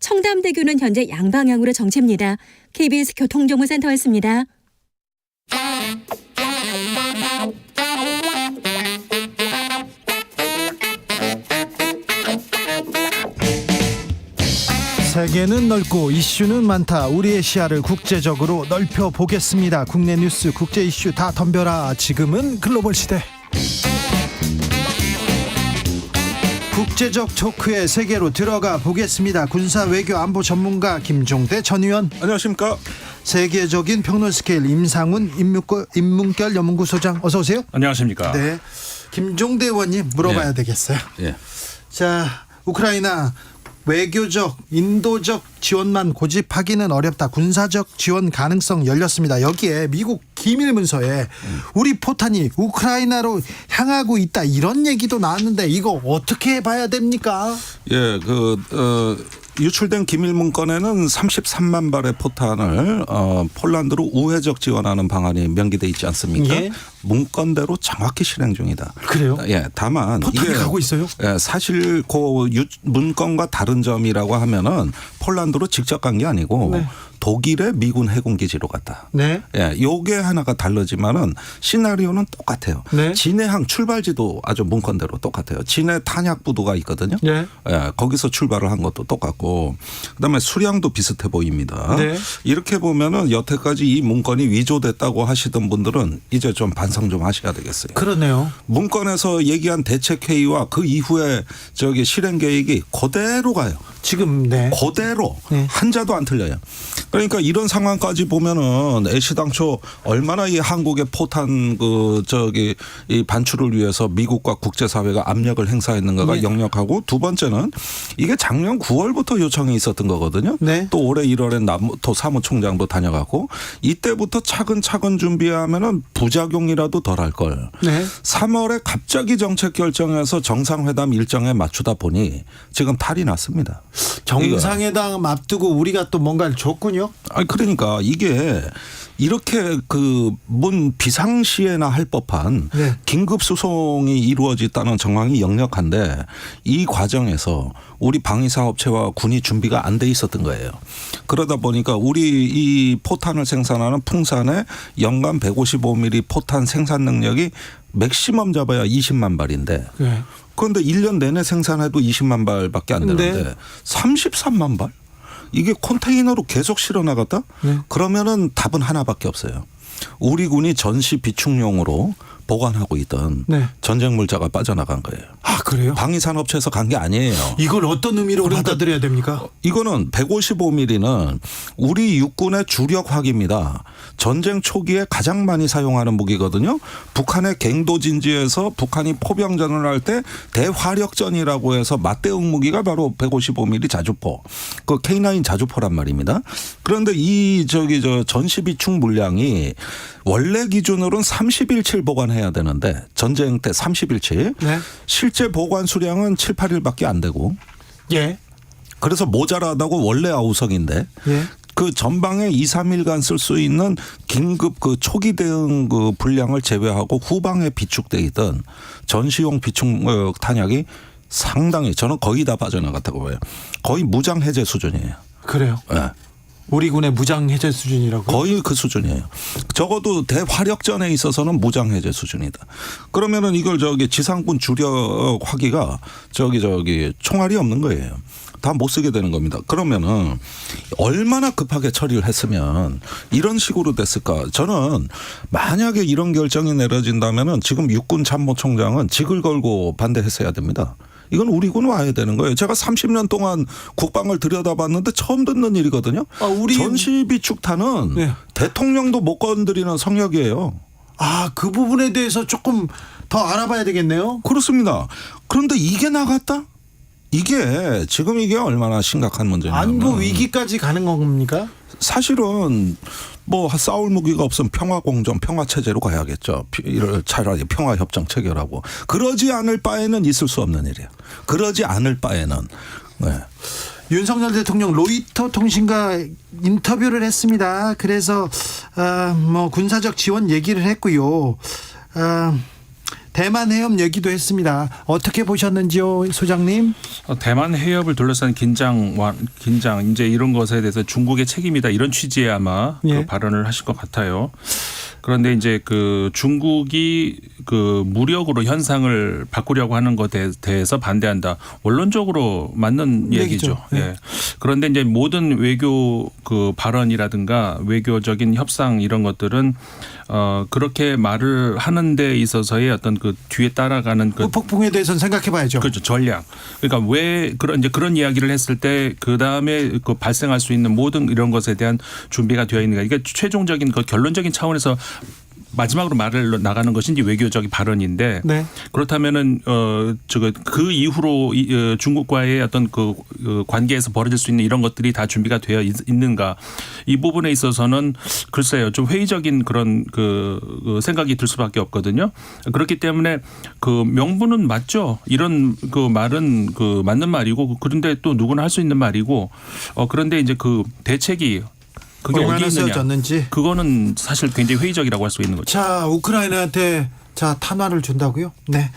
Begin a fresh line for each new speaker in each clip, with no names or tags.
청담대교는 현재 양방향으로 정체입니다. KBS 교통정보센터였습니다.
세계는 넓고 이슈는 많다. 우리의 시야를 국제적으로 넓혀 보겠습니다. 국내 뉴스, 국제 이슈 다 덤벼라. 지금은 글로벌 시대. 국제적 토크의 세계로 들어가 보겠습니다. 군사 외교 안보 전문가 김종대 전 의원.
안녕하십니까.
세계적인 평론 스케일 임상훈 인문결 연구소장, 어서 오세요.
안녕하십니까.
네, 김종대 의원님 물어봐야 되겠어요.
예.
자, 우크라이나 외교적, 인도적 지원만 고집하기는 어렵다. 군사적 지원 가능성 열렸습니다. 여기에 미국 기밀 문서에 우리 포탄이 우크라이나로 향하고 있다, 이런 얘기도 나왔는데 이거 어떻게 봐야 됩니까?
예, 유출된 기밀 문건에는 33만 발의 포탄을 폴란드로 우회적 지원하는 방안이 명기돼 있지 않습니까?
예.
문건대로 정확히 실행 중이다.
그래요?
예, 다만
포탄이 가고 있어요?
예, 사실 그 문건과 다른 점이라고 하면은 폴란드로 직접 간 게 아니고
네.
독일의 미군 해군 기지로 갔다.
네.
예, 요게 하나가 다르지만은 시나리오는 똑같아요.
네.
진해항 출발지도 아주 문건대로 똑같아요. 진해 탄약 부두가 있거든요.
네.
예, 거기서 출발을 한 것도 똑같고, 그다음에 수량도 비슷해 보입니다.
네.
이렇게 보면은 여태까지 이 문건이 위조됐다고 하시던 분들은 이제 좀 반성 좀 하셔야 되겠어요.
그러네요.
문건에서 얘기한 대책 회의와 그 이후에 실행 계획이 그대로 가요.
지금 네.
그대로
네.
한자도 안 틀려요. 그러니까 이런 상황까지 보면은 애시당초 얼마나 이 한국의 포탄 이 반출을 위해서 미국과 국제사회가 압력을 행사했는가가
네.
역력하고, 두 번째는 이게 작년 9월부터 요청이 있었던 거거든요.
네.
또 올해 1월에 남토 사무총장도 다녀가고, 이때부터 차근차근 준비하면은 부작용이라도 덜 할 걸.
네.
3월에 갑자기 정책 결정해서 정상회담 일정에 맞추다 보니 지금 탈이 났습니다.
정상회담 앞두고 우리가 또 뭔가를 줬군요.
아니 그러니까 이게 이렇게 문 비상시에나 할 법한
네.
긴급 수송이 이루어졌다는 정황이 역력한데, 이 과정에서 우리 방위사업체와 군이 준비가 안 돼 있었던 거예요. 그러다 보니까 우리 이 포탄을 생산하는 풍산의 연간 155mm 포탄 생산 능력이 맥시멈 잡아야 20만 발인데,
네.
그런데 1년 내내 생산해도 20만 발밖에 안 되는데
네.
33만 발? 이게 컨테이너로 계속 실어 나갔다?
네.
그러면은 답은 하나밖에 없어요. 우리 군이 전시 비축용으로 보관하고 있던
네.
전쟁 물자가 빠져나간 거예요.
아, 그래요?
방위산업체에서 간 게 아니에요.
이걸 어떤 의미로
그러니까
받아들여야 됩니까?
이거는 155mm는 우리 육군의 주력 화기입니다. 전쟁 초기에 가장 많이 사용하는 무기거든요. 북한의 갱도진지에서 북한이 포병전을 할 때 대화력전이라고 해서 맞대응 무기가 바로 155mm 자주포, 그 K9 자주포란 말입니다. 그런데 이 전시 비축 물량이 원래 기준으로는 30일치 보관해야 되는데, 전쟁 때 30일치.
네.
실제 보관 수량은 7, 8일밖에 안 되고,
예.
그래서 모자라다고 원래 아우성인데,
예.
그 전방에 2, 3일간 쓸 수 있는 긴급 초기 대응 분량을 제외하고 후방에 비축돼 있던 전시용 비축 탄약이 상당히, 저는 거의 다 빠져나갔다고 봐요. 거의 무장 해제 수준이에요.
그래요.
네.
우리 군의 무장 해제 수준이라고.
거의 그 수준이에요. 적어도 대화력전에 있어서는 무장 해제 수준이다. 그러면은 이걸 지상군 주력 화기가 총알이 없는 거예요. 다 못 쓰게 되는 겁니다. 그러면은 얼마나 급하게 처리를 했으면 이런 식으로 됐을까? 저는 만약에 이런 결정이 내려진다면은 지금 육군 참모총장은 직을 걸고 반대했어야 됩니다. 이건 우리 군 와야 되는 거예요. 제가 30년 동안 국방을 들여다봤는데 처음 듣는 일이거든요. 전시 비축탄은
네.
대통령도 못 건드리는 성역이에요.
아, 그 부분에 대해서 조금 더 알아봐야 되겠네요.
그렇습니다. 그런데 이게 나갔다? 이게 지금 이게 얼마나 심각한 문제냐면,
안보 위기까지 가는 겁니까?
사실은 싸울 무기가 없으면 평화공정, 평화체제로 가야겠죠. 차라리 평화협정 체결하고. 그러지 않을 바에는 있을 수 없는 일이에요. 그러지 않을 바에는. 네.
윤석열 대통령 로이터 통신과 인터뷰를 했습니다. 그래서 군사적 지원 얘기를 했고요. 대만 해협 얘기도 했습니다. 어떻게 보셨는지요, 소장님?
대만 해협을 둘러싼 긴장 이제 이런 것에 대해서 중국의 책임이다 이런 취지의 아마
예.
그 발언을 하실 것 같아요. 그런데 이제 그 중국이 그 무력으로 현상을 바꾸려고 하는 것에 대해서 반대한다. 원론적으로 맞는 얘기죠.
네.
예. 그런데 이제 모든 외교 그 발언이라든가 외교적인 협상 이런 것들은 그렇게 말을 하는 데 있어서의 어떤 그 뒤에 따라가는 그
후폭풍에 대해서는 생각해봐야죠.
그렇죠. 전략. 그러니까 왜 그런 이야기를 했을 때 그 다음에 그 발생할 수 있는 모든 이런 것에 대한 준비가 되어 있는가. 이게 최종적인 그 결론적인 차원에서 마지막으로 말을 나가는 것이 이제 외교적인 발언인데
네.
그렇다면은 그 이후로 중국과의 어떤 그 관계에서 벌어질 수 있는 이런 것들이 다 준비가 되어 있는가 이 부분에 있어서는 글쎄요 좀 회의적인 그런 그 생각이 들 수밖에 없거든요. 그렇기 때문에 그 명분은 맞죠. 이런 그 말은 그 맞는 말이고 그런데 또 누구나 할 수 있는 말이고 그런데 이제 그 대책이 그게 어디 있느냐.
쓰여졌는지.
그거는 사실 굉장히 회의적이라고 할 수 있는 거죠.
자, 우크라이나한테 탄화를 준다고요? 네.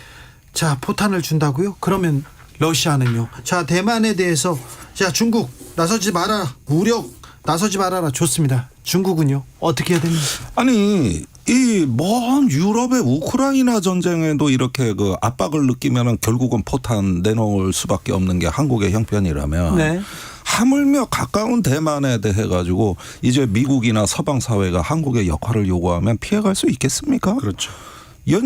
자, 포탄을 준다고요? 그러면 러시아는요? 자, 대만에 대해서 자, 중국 나서지 마라. 무력 나서지 말아라. 좋습니다. 중국은요? 어떻게 해야 됩니까?
아니 이 먼 유럽의 우크라이나 전쟁에도 이렇게 그 압박을 느끼면은 결국은 포탄 내놓을 수밖에 없는 게 한국의 형편이라면
네.
하물며 가까운 대만에 대해 가지고 이제 미국이나 서방 사회가 한국의 역할을 요구하면 피해갈 수 있겠습니까?
그렇죠.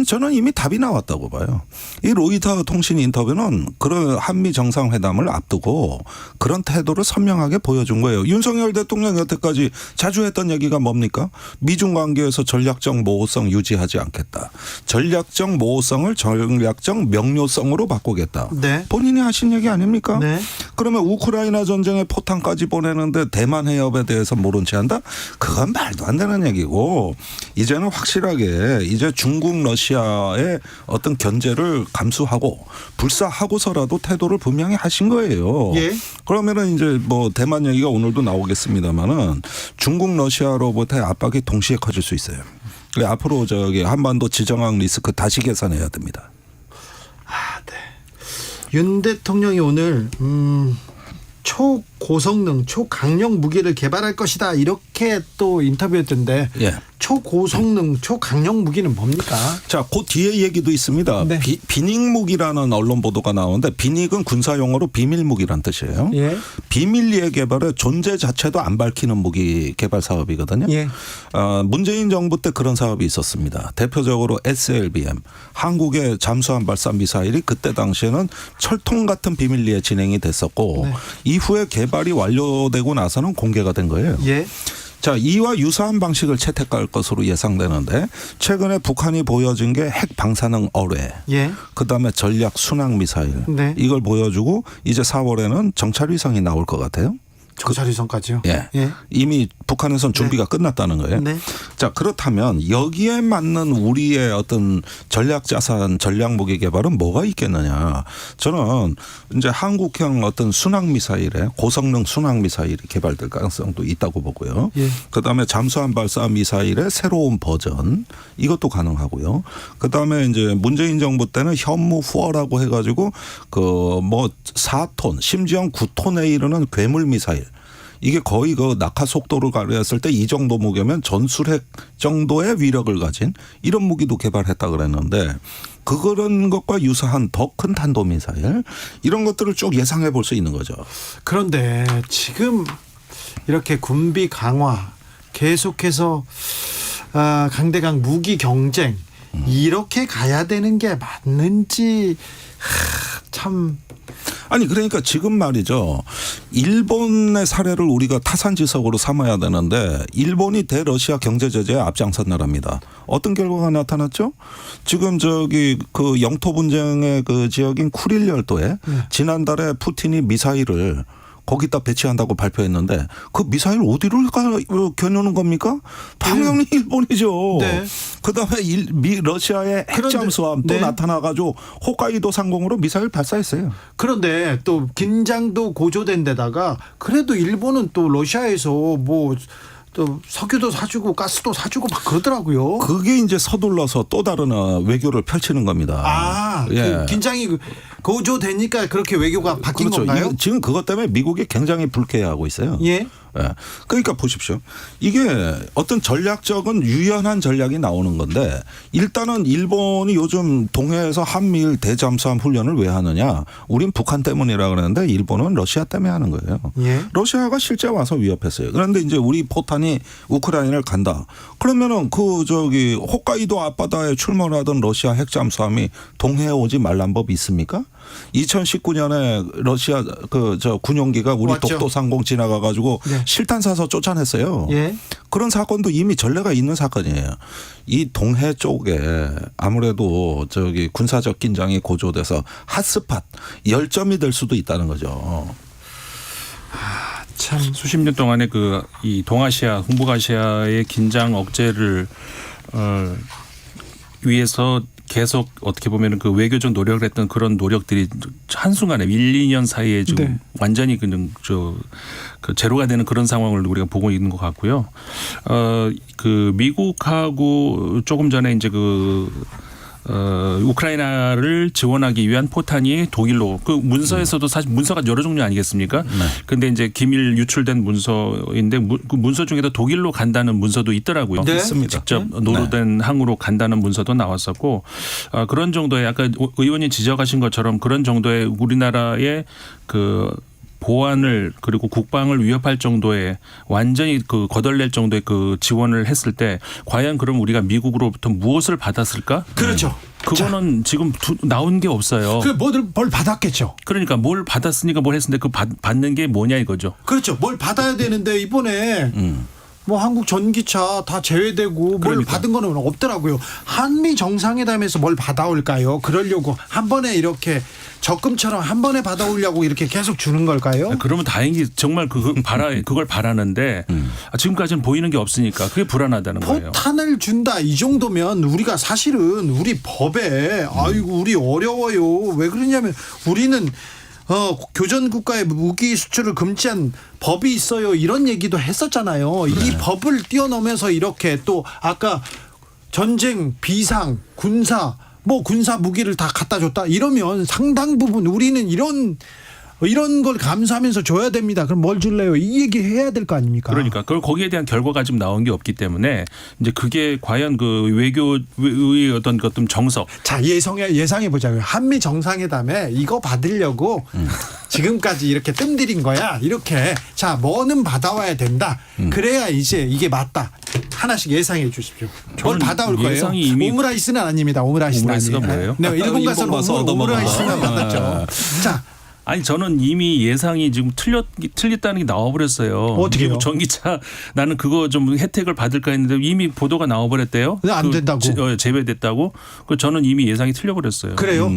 저는 이미 답이 나왔다고 봐요. 이 로이터 통신 인터뷰는 그런 한미 정상회담을 앞두고 그런 태도를 선명하게 보여준 거예요. 윤석열 대통령 여태까지 자주 했던 얘기가 뭡니까? 미중 관계에서 전략적 모호성 유지하지 않겠다. 전략적 모호성을 전략적 명료성으로 바꾸겠다.
네.
본인이 하신 얘기 아닙니까?
네.
그러면 우크라이나 전쟁에 포탄까지 보내는데 대만 해협에 대해서 모른 채 한다? 그건 말도 안 되는 얘기고 이제는 확실하게 이제 중국 러시아의 어떤 견제를 감수하고 불사하고서라도 태도를 분명히 하신 거예요.
예.
그러면은 이제 뭐 대만 얘기가 오늘도 나오겠습니다만은 중국 러시아로부터의 압박이 동시에 커질 수 있어요. 앞으로 한반도 지정학 리스크 다시 계산해야 됩니다.
네. 윤 대통령이 오늘 초고성능, 초강력 무기를 개발할 것이다 이렇게 또 인터뷰했던데
예.
초고성능, 초강력 무기는 뭡니까?
자, 그 뒤에 얘기도 있습니다.
네.
비닉무기라는 언론 보도가 나오는데 비닉은 군사용어로 비밀무기란 뜻이에요.
예.
비밀리에 개발의 존재 자체도 안 밝히는 무기 개발 사업이거든요.
예.
문재인 정부 때 그런 사업이 있었습니다. 대표적으로 SLBM, 한국의 잠수함 발사 미사일이 그때 당시에는 철통 같은 비밀리에 진행이 됐었고
네.
이후에 개발이 완료되고 나서는 공개가 된 거예요.
예.
자, 이와 유사한 방식을 채택할 것으로 예상되는데 최근에 북한이 보여준 게 핵 방사능 어뢰,
예.
그다음에 전략 순항 미사일
네.
이걸 보여주고 이제 4월에는 정찰 위성이 나올 것 같아요.
정찰위성까지요?
예.
예.
이미 북한에선 준비가 끝났다는 거예요.
네.
자, 그렇다면 여기에 맞는 우리의 어떤 전략 자산, 전략 무기 개발은 뭐가 있겠느냐. 저는 이제 한국형 어떤 순항 미사일에 고성능 순항 미사일이 개발될 가능성도 있다고 보고요.
예.
그다음에 잠수함 발사 미사일의 새로운 버전 이것도 가능하고요. 그다음에 이제 문재인 정부 때는 현무 후어라고 해 가지고 그 뭐 4톤 심지어 9톤에 이르는 괴물 미사일 이게 거의 그 낙하 속도를 가렸을 때 이 정도 무게면 전술핵 정도의 위력을 가진 이런 무기도 개발했다 그랬는데 그런 것과 유사한 더 큰 탄도미사일 이런 것들을 쭉 예상해 볼 수 있는 거죠.
그런데 지금 이렇게 군비 강화 계속해서 강대강 무기 경쟁 이렇게 가야 되는 게 맞는지 참.
아니 그러니까 지금 말이죠. 일본의 사례를 우리가 타산지석으로 삼아야 되는데 일본이 대러시아 경제 제재에 앞장선 나라입니다. 어떤 결과가 나타났죠? 지금 그 영토 분쟁의 그 지역인 쿠릴 열도에 지난달에 푸틴이 미사일을 거기다 배치한다고 발표했는데 그 미사일 어디를 겨누는 겁니까? 당연히 일본이죠.
네.
그다음에 러시아의 핵잠수함 또
네.
나타나가지고 홋카이도 상공으로 미사일 발사했어요.
그런데 또 긴장도 고조된 데다가 그래도 일본은 또 러시아에서 뭐 또 석유도 사주고 가스도 사주고 막 그러더라고요.
그게 이제 서둘러서 또 다른 외교를 펼치는 겁니다.
그 긴장이 고조되니까 그렇게 외교가 바뀐
그렇죠.
건가요?
지금 그것 때문에 미국이 굉장히 불쾌해하고 있어요.
예.
예. 그러니까 보십시오. 이게 어떤 전략적인 유연한 전략이 나오는 건데 일단은 일본이 요즘 동해에서 한미일 대잠수함 훈련을 왜 하느냐. 우린 북한 때문이라 그러는데 일본은 러시아 때문에 하는 거예요.
예.
러시아가 실제 와서 위협했어요. 그런데 이제 우리 포탄이 우크라이나를 간다. 그러면은 홋카이도 앞바다에 출몰하던 러시아 핵잠수함이 동해에 오지 말란 법이 있습니까? 2019년에 러시아 군용기가 우리
왔죠.
독도 상공 지나가 가지고
네.
실탄 사서 쫓아냈어요.
예.
그런 사건도 이미 전례가 있는 사건이에요. 이 동해 쪽에 아무래도 군사적 긴장이 고조돼서 핫스팟 열점이 될 수도 있다는 거죠.
참
수십 년 동안에 이 동아시아, 동북아시아의 긴장 억제를 위해서 계속 어떻게 보면은 그 외교적 노력을 했던 그런 노력들이 한순간에 1, 2년 사이에 좀
네.
완전히 그냥 제로가 되는 그런 상황을 우리가 보고 있는 것 같고요. 미국하고 조금 전에 이제 우크라이나를 지원하기 위한 포탄이 독일로 문서에서도 사실 문서가 여러 종류 아니겠습니까? 그런데 이제 기밀 유출된 문서인데 그 문서 중에도 독일로 간다는 문서도 있더라고요.
네.
있습니다.
직접 노로된 항으로 간다는 문서도 나왔었고 그런 정도의 아까 의원님 지적하신 것처럼 그런 정도의 우리나라의 보안을 그리고 국방을 위협할 정도의 완전히 거덜낼 정도의 지원을 했을 때 과연 그럼 우리가 미국으로부터 무엇을 받았을까?
그렇죠.
그거는 지금 나온 게 없어요.
뭘 받았겠죠.
그러니까 뭘 받았으니까 뭘 했는데 받는 게 뭐냐 이거죠.
그렇죠. 뭘 받아야 되는데 이번에 뭐 한국 전기차 다 제외되고 뭘
그러니까.
받은 거는 없더라고요. 한미 정상회담에서 뭘 받아올까요? 그러려고 한 번에 이렇게 적금처럼 한 번에 받아오려고 이렇게 계속 주는 걸까요?
그러면 다행히 정말 그걸 바라는데 지금까지는 보이는 게 없으니까 그게 불안하다는 거예요.
포탄을 준다 이 정도면 우리가 사실은 우리 법에 아이고 우리 어려워요. 왜 그러냐면 우리는 교전 국가의 무기 수출을 금지한 법이 있어요. 이런 얘기도 했었잖아요. 이 법을 뛰어넘어서 이렇게 또 아까 전쟁, 비상, 군사 무기를 다 갖다 줬다. 이러면 상당 부분 우리는 이런 걸 감수하면서 줘야 됩니다. 그럼 뭘 줄래요? 이 얘기 해야 될 거 아닙니까?
그러니까 그걸 거기에 대한 결과가 지금 나온 게 없기 때문에 이제 그게 과연 외교의 어떤 정석.
자, 예상해 보자고요. 한미 정상회담에 이거 받으려고 지금까지 이렇게 뜸들인 거야. 이렇게 뭐는 받아와야 된다. 그래야 이제 이게 맞다. 하나씩 예상해 주십시오. 뭘 받아올 거예요?
예상이 이미
오므라이스는 아닙니다. 오므라이스가
뭐예요?
네, 일본 가서
일본 가서
오므라이스는 받았죠. 자.
아니 저는 이미 예상이 지금 틀렸다는 게 나와버렸어요.
어떻게요?
미국 전기차 나는 그거 좀 혜택을 받을까 했는데 이미 보도가 나와버렸대요.
네, 안 된다고.
제외됐다고. 저는 이미 예상이 틀려버렸어요.
그래요?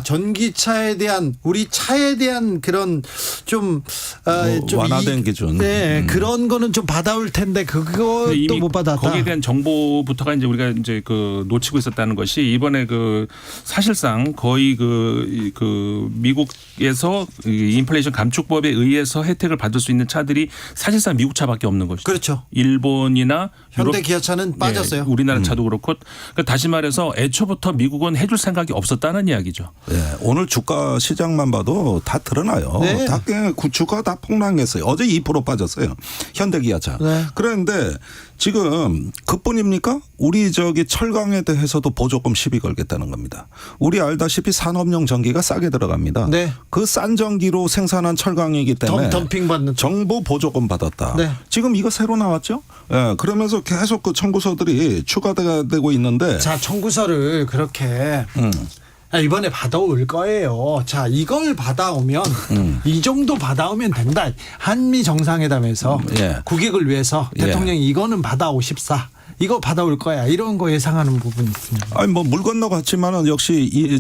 전기차에 대한 우리 차에 대한 그런 좀
완화된 기준.
네, 그런 거는 좀 받아올 텐데 그것도
이미
못 받았다.
거기에 대한 정보부터가 이제 우리가 이제 놓치고 있었다는 것이 이번에 사실상 거의 미국에서 인플레이션 감축법에 의해서 혜택을 받을 수 있는 차들이 사실상 미국 차밖에 없는 것이죠.
그렇죠.
일본이나
현대 기아차는 빠졌어요.
우리나라 차도 그렇고 그러니까 다시 말해서 애초부터 미국은 해줄 생각이 없었다는 이야기죠.
네, 오늘 주가 시장만 봐도 다 드러나요.
네.
주가 다 폭락했어요. 어제 2% 빠졌어요. 현대기아차.
네.
그런데 지금 그뿐입니까? 우리 철강에 대해서도 보조금 시비 걸겠다는 겁니다. 우리 알다시피 산업용 전기가 싸게 들어갑니다.
네.
그 싼 전기로 생산한 철강이기 때문에
덤핑 받는
정부 보조금 받았다.
네.
지금 이거 새로 나왔죠? 예, 그러면서 계속 청구서들이 추가되고 있는데.
자, 청구서를 그렇게 이번에 받아올 거예요. 자, 이걸 받아오면 이 정도 받아오면 된다. 한미 정상회담에서 국익을 위해서 대통령이 이거는 받아오십사. 이거 받아올 거야. 이런 거 예상하는 부분이 있습니다.
아니 물 건너 갔지만은 역시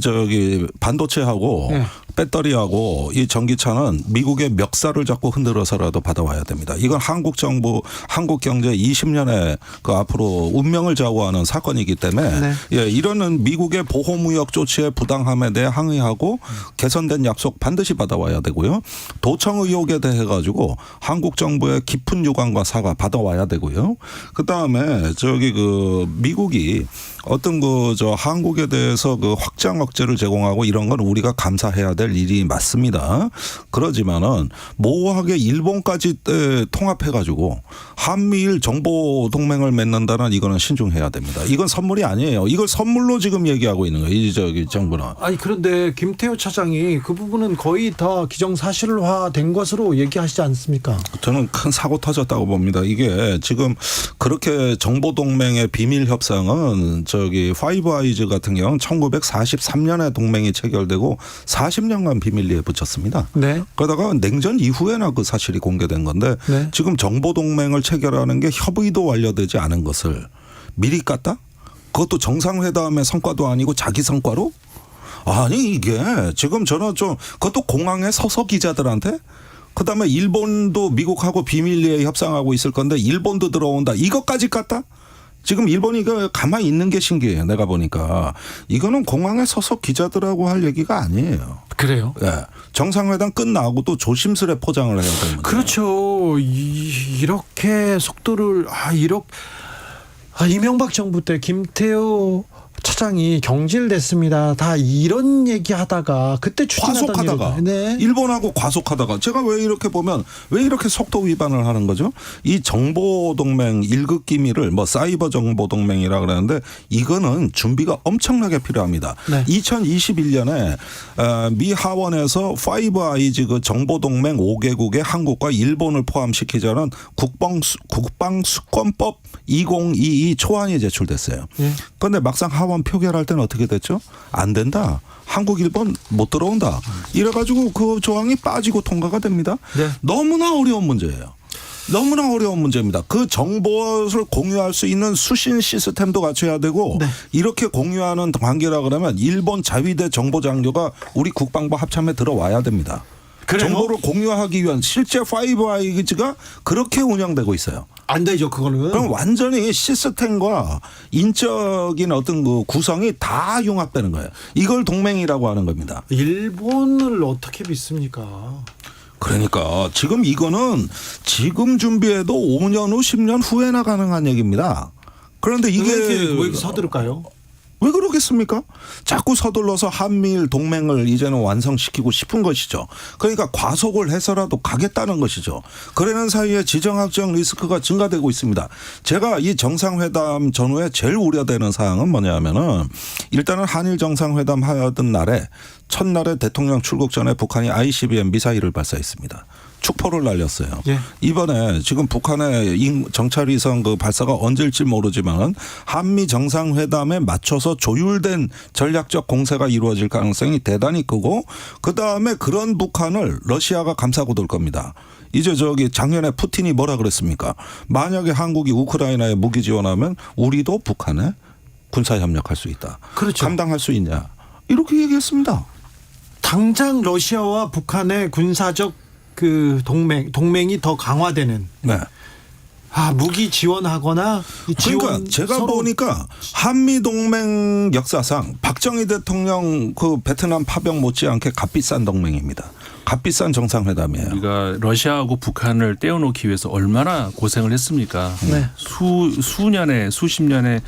반도체하고 배터리하고 이 전기차는 미국의 멱살을 잡고 흔들어서라도 받아와야 됩니다. 이건 한국 정부, 한국 경제 20년의 그 앞으로 운명을 좌우하는 사건이기 때문에
네.
예, 이러는 미국의 보호무역 조치의 부당함에 대해 항의하고 개선된 약속 반드시 받아와야 되고요. 도청 의혹에 대해 가지고 한국 정부의 깊은 유감과 사과 받아와야 되고요. 그 다음에 저기 그 미국이 어떤 그 저 한국에 대해서 그 확장 억제를 제공하고 이런 건 우리가 감사해야 될 일이 맞습니다. 그러지만은 모호하게 일본까지 통합해 가지고 한미일 정보 동맹을 맺는다는 이거는 신중해야 됩니다. 이건 선물이 아니에요. 이걸 선물로 지금 얘기하고 있는 거예요. 이 저기 정부는.
아니 그런데 김태호 차장이 그 부분은 거의 다 기정사실화된 것으로 얘기하시지 않습니까?
저는 큰 사고 터졌다고 봅니다. 이게 지금 그렇게 정보 동맹의 비밀 협상은 저기 파이브 아이즈 같은 경우는 1943년에 동맹이 체결되고 40년간 비밀리에 붙였습니다.
네.
그러다가 냉전 이후에나 그 사실이 공개된 건데
네.
지금 정보 동맹을 체결하는 게 협의도 완료되지 않은 것을 미리 깠다? 그것도 정상회담의 성과도 아니고 자기 성과로? 아니 이게 지금 저는 좀 그것도 공항에 서서 기자들한테 그다음에 일본도 미국하고 비밀리에 협상하고 있을 건데 일본도 들어온다. 이것까지 깠다? 지금 일본이 가만히 있는 게 신기해요. 내가 보니까. 이거는 공항에 서서 기자들하고 할 얘기가 아니에요.
그래요?
예. 정상회담 끝나고도 조심스레 포장을 해야 됩니다.
그렇죠. 이렇게 속도를 이명박 정부 때 김태호 차장이 경질됐습니다. 다 이런 얘기하다가 그때 추진하던
과속하다가
네.
일본하고 과속하다가 제가 왜 이렇게 보면 왜 이렇게 속도 위반을 하는 거죠? 이 정보동맹 1급 기밀을 뭐 사이버 정보동맹이라 그러는데 이거는 준비가 엄청나게 필요합니다.
네.
2021년에 미 하원에서 파이브 아이즈 그 정보동맹 5개국의 한국과 일본을 포함시키자는 국방수권법 2022 초안이 제출됐어요. 그런데 막상 하원 표결할 때는 어떻게 됐죠? 안 된다. 한국, 일본 못 들어온다. 이래가지고 그 조항이 빠지고 통과가 됩니다.
네.
너무나 어려운 문제예요. 너무나 어려운 문제입니다. 그 정보를 공유할 수 있는 수신 시스템도 갖춰야 되고
네.
이렇게 공유하는 관계라 그러면 일본 자위대 정보장교가 우리 국방부 합참에 들어와야 됩니다.
그래요?
정보를 공유하기 위한 실제 파이브 아이즈가 그렇게 운영되고 있어요.
안 되죠, 그거는.
그럼 완전히 시스템과 인적인 어떤 그 구성이 다 융합되는 거예요. 이걸 동맹이라고 하는 겁니다.
일본을 어떻게 믿습니까?
그러니까 지금 이거는 지금 준비해도 5년 후 10년 후에나 가능한 얘기입니다. 그런데 이게
왜 이렇게 서두를까요?
왜 그러겠습니까? 자꾸 서둘러서 한미일 동맹을 이제는 완성시키고 싶은 것이죠. 그러니까 과속을 해서라도 가겠다는 것이죠. 그러는 사이에 지정학적 리스크가 증가되고 있습니다. 제가 이 정상회담 전후에 제일 우려되는 사항은 뭐냐면은 일단은 한일 정상회담 하던 날에 첫날에 대통령 출국 전에 북한이 ICBM 미사일을 발사했습니다. 축포를 날렸어요.
예.
이번에 지금 북한의 정찰위성 그 발사가 언제일지 모르지만 한미 정상회담에 맞춰서 조율된 전략적 공세가 이루어질 가능성이 대단히 크고 그다음에 그런 북한을 러시아가 감싸고 돌 겁니다. 이제 저기 작년에 푸틴이 뭐라 그랬습니까? 만약에 한국이 우크라이나에 무기 지원하면 우리도 북한에 군사협력할 수 있다.
그렇죠.
감당할 수 있냐. 이렇게 얘기했습니다.
당장 러시아와 북한의 군사적 그 동맹이 더 강화되는.
네.
무기 지원하거나
그러니까 제가 보니까 한미 동맹 역사상 박정희 대통령 그 베트남 파병 못지않게 값비싼 동맹입니다. 값비싼 정상회담이에요.
우리가 러시아하고 북한을 떼어놓기 위해서 얼마나 고생을 했습니까?
네.
수십 년의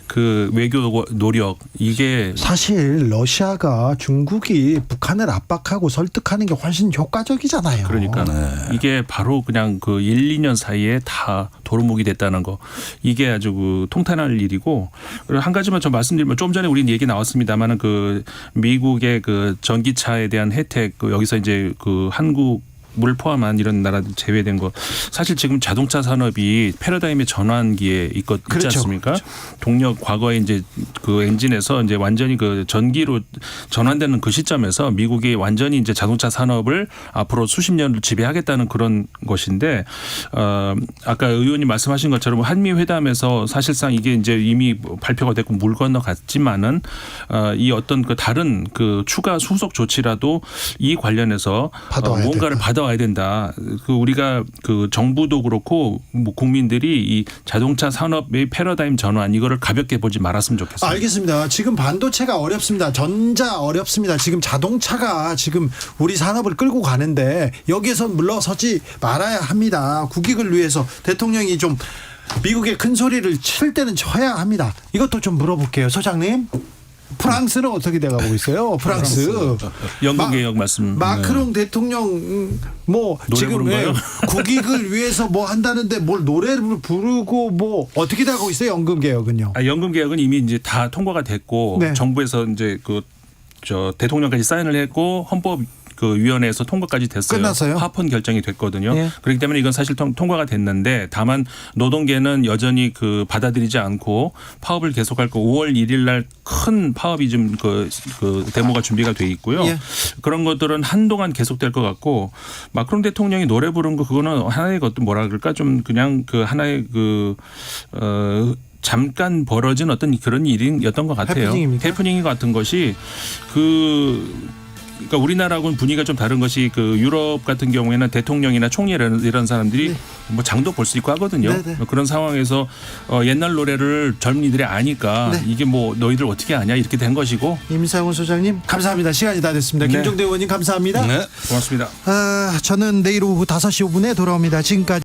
그 외교 노력 이게
사실 러시아가 중국이 북한을 압박하고 설득하는 게 훨씬 효과적이잖아요.
그러니까 이게 바로 그냥 그 1, 2년 사이에 다 도루묵이 됐다는 거 이게 아주 그 통탄할 일이고 그리고 한 가지만 좀 말씀드리면 좀 전에 우리 얘기 나왔습니다만은 그 미국의 그 전기차에 대한 혜택 그 여기서 이제 그 한국 중국을 포함한 이런 나라들 제외된 거 사실 지금 자동차 산업이 패러다임의 전환기에 있지
그렇죠.
않습니까? 동력 과거에 이제 그 엔진에서 이제 완전히 그 전기로 전환되는 그 시점에서 미국이 완전히 이제 자동차 산업을 앞으로 수십 년을 지배하겠다는 그런 것인데 아까 의원님 말씀하신 것처럼 한미 회담에서 사실상 이게 이제 이미 발표가 됐고 물 건너갔지만은 이 어떤 그 다른 그 추가 후속 조치라도 이 관련해서 뭔가를 받아와야 된다. 그 우리가 그 정부도 그렇고 뭐 국민들이 이 자동차 산업의 패러다임 전환 이거를 가볍게 보지 말았으면 좋겠습니다.
알겠습니다. 지금 반도체가 어렵습니다. 전자 어렵습니다. 지금 자동차가 지금 우리 산업을 끌고 가는데 여기에서 물러서지 말아야 합니다. 국익을 위해서 대통령이 좀 미국의 큰 소리를 칠 때는 쳐야 합니다. 이것도 좀 물어볼게요. 소장님. 프랑스는 어떻게 돼가고 있어요? 프랑스
연금 개혁 말씀.
마크롱 대통령 뭐 지금 국익을 위해서 뭐 한다는데 뭘 노래를 부르고 뭐 어떻게 돼가고 있어요? 연금 개혁은요?
연금 개혁은 이미 이제 다 통과가 됐고
네.
정부에서 이제 대통령까지 사인을 했고 헌법 그 위원회에서 통과까지 됐어요.
끝났어요?
하원 결정이 됐거든요.
예.
그렇기 때문에 이건 사실 통과가 됐는데 다만 노동계는 여전히 그 받아들이지 않고 파업을 계속할 거 5월 1일 날 큰 파업이 좀 그 데모가 준비가 돼 있고요.
예.
그런 것들은 한동안 계속될 것 같고 마크롱 대통령이 노래 부른 거 그거는 하나의 것도 뭐라 그럴까 좀 그냥 그 하나의 잠깐 벌어진 어떤 그런 일이었던 것 같아요.
해프닝입니까?
해프닝 같은 것이 그러니까 우리나라하고는 분위기가 좀 다른 것이 그 유럽 같은 경우에는 대통령이나 총리 이런 사람들이 뭐 장도 볼 수 있고 하거든요.
네네.
그런 상황에서 옛날 노래를 젊은이들이 아니까
네.
이게 뭐 너희들 어떻게 아냐 이렇게 된 것이고.
임상훈 소장님 감사합니다. 시간이 다 됐습니다.
네.
김종대 의원님 감사합니다.
네.
고맙습니다.
저는 내일 오후 5시 5분에 돌아옵니다. 지금까지